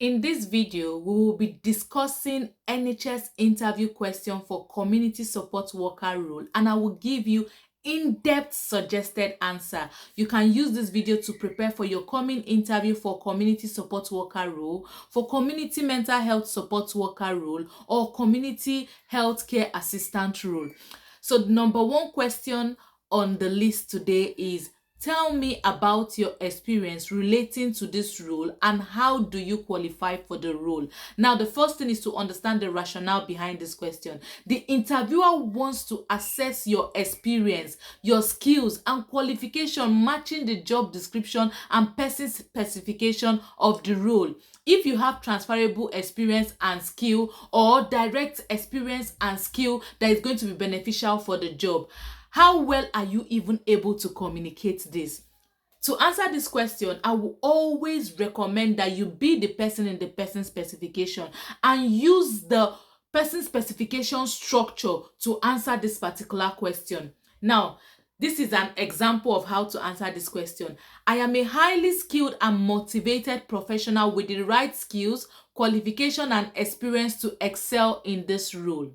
In this video, we will be discussing NHS interview question for community support worker role, and I will give you in-depth suggested answer. You can use this video to prepare for your coming interview for community support worker role, for community mental health support worker role, or community healthcare assistant role. So the number one question on the list today is, tell me about your experience relating to this role and how do you qualify for the role. Now, the first thing is to understand the rationale behind this question. The interviewer wants to assess your experience, your skills, and qualification matching the job description and person specification of the role. If you have transferable experience and skill, or direct experience and skill that is going to be beneficial for the job, how well are you even able to communicate this? To answer this question, I will always recommend that you be the person in the person specification and use the person specification structure to answer this particular question. Now, this is an example of how to answer this question. I am a highly skilled and motivated professional with the right skills, qualification, and experience to excel in this role.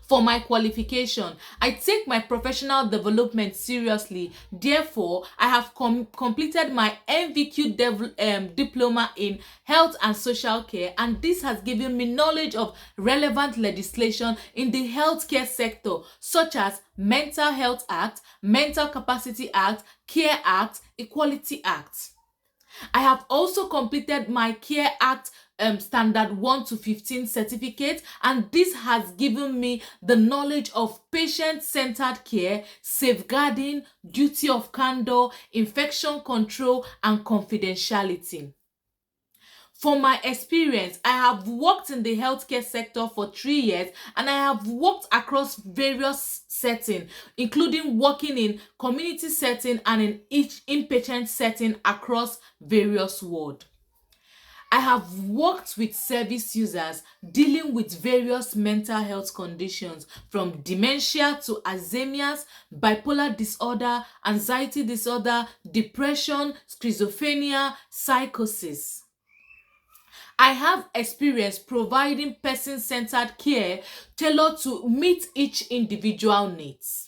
For my qualification, I take my professional development seriously. Therefore, I have completed my NVQ diploma in health and social care, and this has given me knowledge of relevant legislation in the healthcare sector, such as Mental Health Act, Mental Capacity Act, Care Act, Equality Act. I have also completed my Care Act standard 1 to 15 certificate, and this has given me the knowledge of patient-centered care, safeguarding, duty of candor, infection control, and confidentiality. For my experience, I have worked in the healthcare sector for 3 years, and I have worked across various settings, including working in community setting and in each inpatient setting across various wards. I have worked with service users dealing with various mental health conditions, from dementia to Alzheimer's, bipolar disorder, anxiety disorder, depression, schizophrenia, psychosis. I have experience providing person-centered care tailored to meet each individual needs.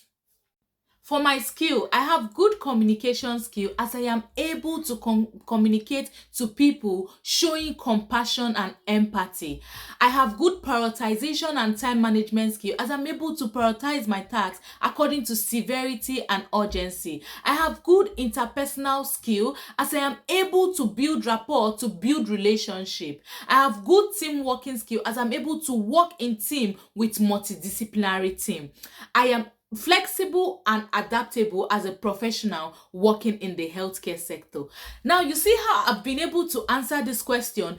For my skill, I have good communication skill, as I am able to communicate to people, showing compassion and empathy. I have good prioritization and time management skill, as I'm able to prioritize my tasks according to severity and urgency. I have good interpersonal skill, as I am able to build rapport, to build relationship. I have good team working skill, as I'm able to work in team with multidisciplinary team. I am flexible and adaptable as a professional working in the healthcare sector. Now, you see how I've been able to answer this question,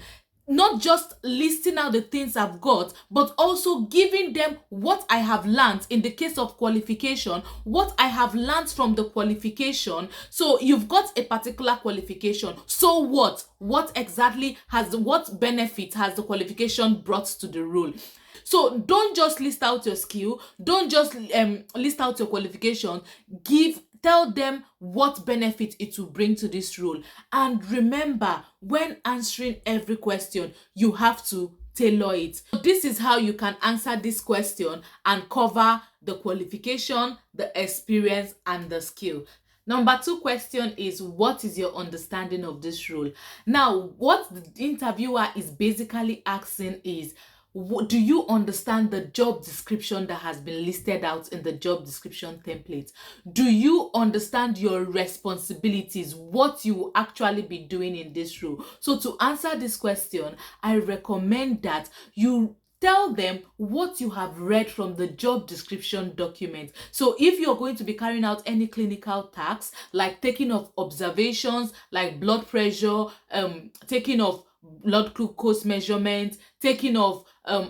not just listing out the things I've got, but also giving them what I have learned in the case of qualification, what I have learned from the qualification. So you've got a particular qualification. So what? What benefit has the qualification brought to the role? So don't just list out your skill, don't just list out your qualification. Tell them what benefit it will bring to this role. And remember, when answering every question, you have to tailor it. This is how you can answer this question and cover the qualification, the experience, and the skill. Number 2 question is, what is your understanding of this role? Now, what the interviewer is basically asking is, do you understand the job description that has been listed out in the job description template? Do you understand your responsibilities, what you will actually be doing in this role? So to answer this question, I recommend that you tell them what you have read from the job description document. So if you're going to be carrying out any clinical tasks, like taking of observations, like blood pressure, taking of blood glucose measurement, taking of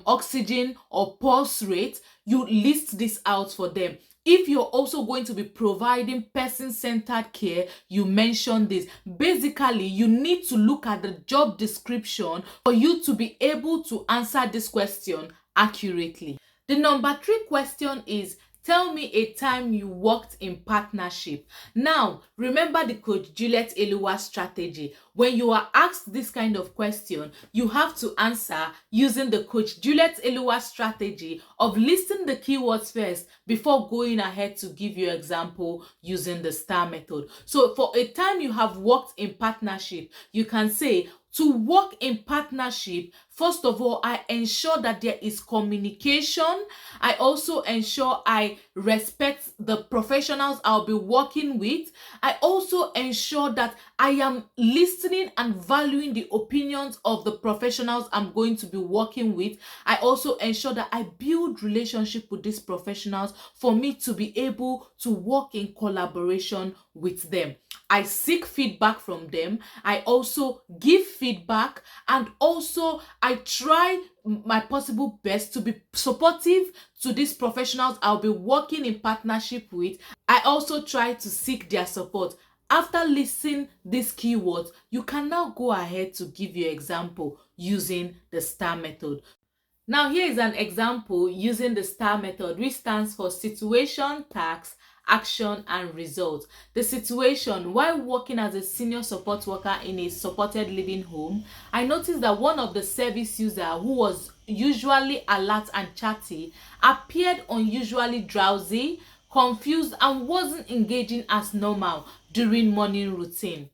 oxygen or pulse rate, you list this out for them. If you're also going to be providing person-centered care, you mention this. Basically, you need to look at the job description for you to be able to answer this question accurately. The number 3 question is, Tell me a time you worked in partnership. Now, remember the Coach Juliet Eluwa strategy. When you are asked this kind of question, you have to answer using the Coach Juliet Eluwa strategy of listing the keywords first before going ahead to give you example using the STAR method. So for a time you have worked in partnership, you can say, to work in partnership, first of all, I ensure that there is communication. I also ensure I respect the professionals I'll be working with. I also ensure that I am listening and valuing the opinions of the professionals I'm going to be working with. I also ensure that I build relationship with these professionals for me to be able to work in collaboration with them. I seek feedback from them. I also give feedback, and also I try my possible best to be supportive to these professionals I'll be working in partnership with. I also try to seek their support. After listing these keywords, you can now go ahead to give your example using the STAR method. Now, here is an example using the STAR method, which stands for situation, task, action, and result. The situation: while working as a senior support worker in a supported living home, I noticed that one of the service users, who was usually alert and chatty, appeared unusually drowsy, confused, and wasn't engaging as normal during morning routine.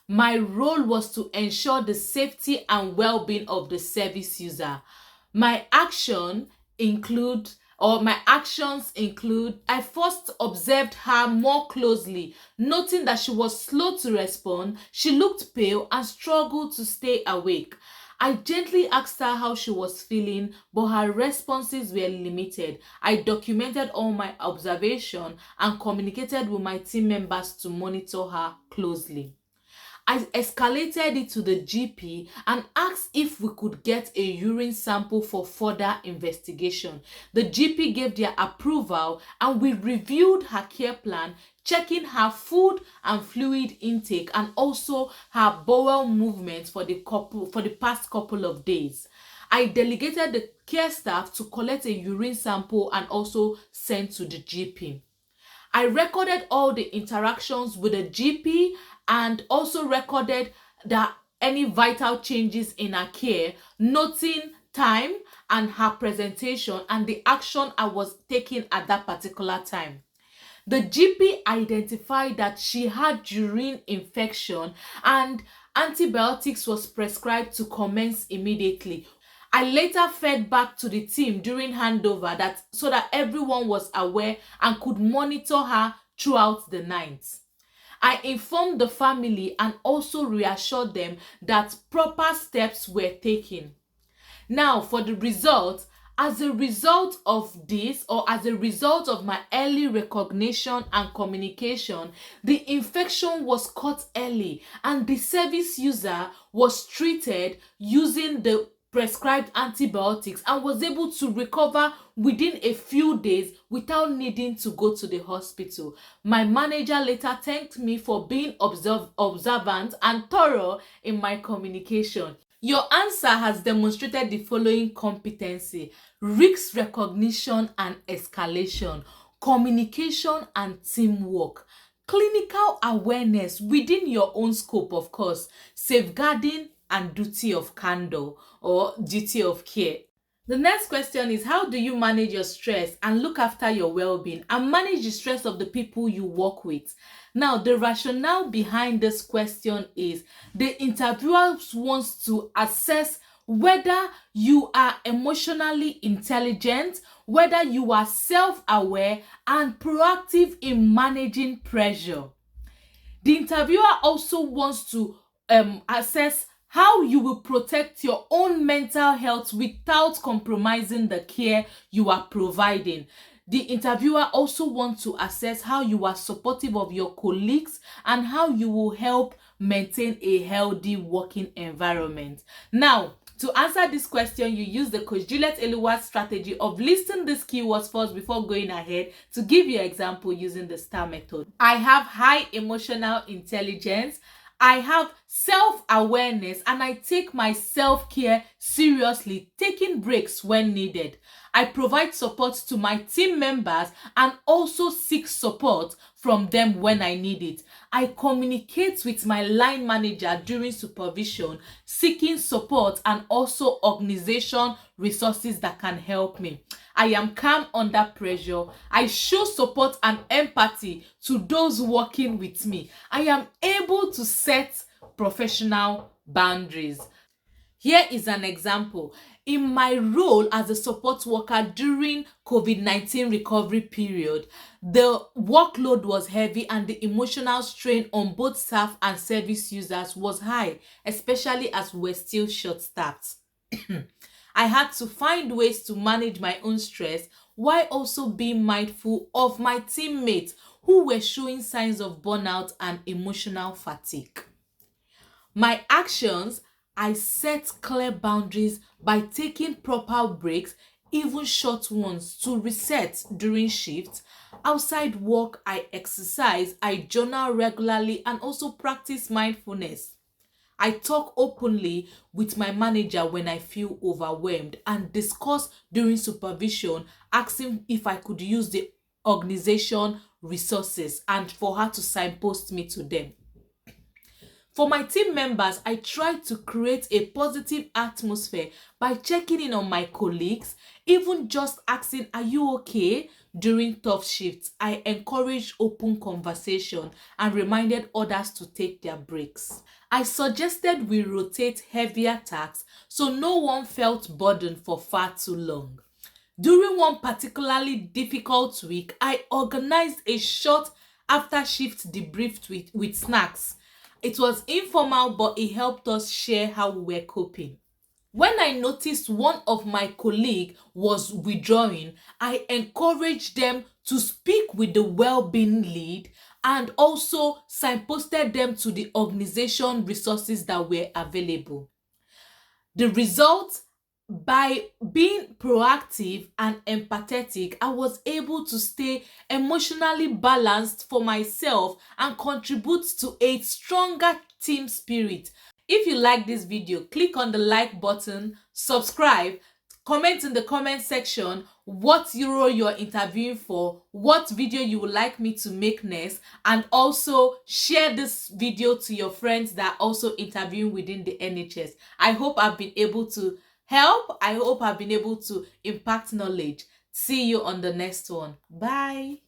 My role was to ensure the safety and well-being of the service user. My actions include, I first observed her more closely, noting that she was slow to respond, she looked pale, and struggled to stay awake. I gently asked her how she was feeling, but her responses were limited. I documented all my observations and communicated with my team members to monitor her closely. I escalated it to the GP and asked if we could get a urine sample for further investigation. The GP gave their approval, and we reviewed her care plan, checking her food and fluid intake and also her bowel movements for the past couple of days. I delegated the care staff to collect a urine sample and also send to the GP. I recorded all the interactions with the GP and also recorded any vital changes in her care, noting time and her presentation and the action I was taking at that particular time. The GP identified that she had urine infection and antibiotics was prescribed to commence immediately. I later fed back to the team during handover so that everyone was aware and could monitor her throughout the night. I informed the family and also reassured them that proper steps were taken. Now, for the result, as a result of this, or as a result of my early recognition and communication, the infection was caught early and the service user was treated using the prescribed antibiotics and was able to recover within a few days without needing to go to the hospital. My manager later thanked me for being observant and thorough in my communication. Your answer has demonstrated the following competency: risk recognition and escalation, communication and teamwork, clinical awareness within your own scope, of course, safeguarding and duty of candor or duty of care. The next question is, how do you manage your stress and look after your well-being and manage the stress of the people you work with? Now, the rationale behind this question is the interviewer wants to assess whether you are emotionally intelligent, whether you are self-aware and proactive in managing pressure. The interviewer also wants to assess how you will protect your own mental health without compromising the care you are providing. The interviewer also wants to assess how you are supportive of your colleagues and how you will help maintain a healthy working environment. Now, to answer this question, you use the Coach Juliet Eluwa strategy of listing these keywords first before going ahead to give you an example using the STAR method. I have high emotional intelligence. I have self-awareness and I take my self-care seriously, taking breaks when needed. I provide support to my team members and also seek support from them when I need it. I communicate with my line manager during supervision, seeking support and also organization resources that can help me. I am calm under pressure. I show support and empathy to those working with me. I am able to set professional boundaries. Here is an example. In my role as a support worker during COVID-19 recovery period, the workload was heavy and the emotional strain on both staff and service users was high, especially as we're still short-staffed. I had to find ways to manage my own stress while also being mindful of my teammates who were showing signs of burnout and emotional fatigue. My actions, I set clear boundaries by taking proper breaks, even short ones, to reset during shifts. Outside work, I exercise, I journal regularly, and also practice mindfulness. I talk openly with my manager when I feel overwhelmed and discuss during supervision, asking if I could use the organization resources and for her to signpost me to them. For my team members, I try to create a positive atmosphere by checking in on my colleagues, even just asking, "Are you okay?" during tough shifts. I encourage open conversation and reminded others to take their breaks. I suggested we rotate heavier tasks so no one felt burdened for far too long. During one particularly difficult week, I organized a short after shift debrief with snacks. It was informal, but it helped us share how we were coping. When I noticed one of my colleagues was withdrawing, I encouraged them to speak with the well-being lead and also signposted them to the organization resources that were available. The result, by being proactive and empathetic, I was able to stay emotionally balanced for myself and contribute to a stronger team spirit. If you like this video, click on the like button, subscribe, comment in the comment section what role you're interviewing for, what video you would like me to make next, and also share this video to your friends that are also interviewing within the NHS. I hope I've been able to help. I hope I've been able to impact knowledge. See you on the next one. Bye.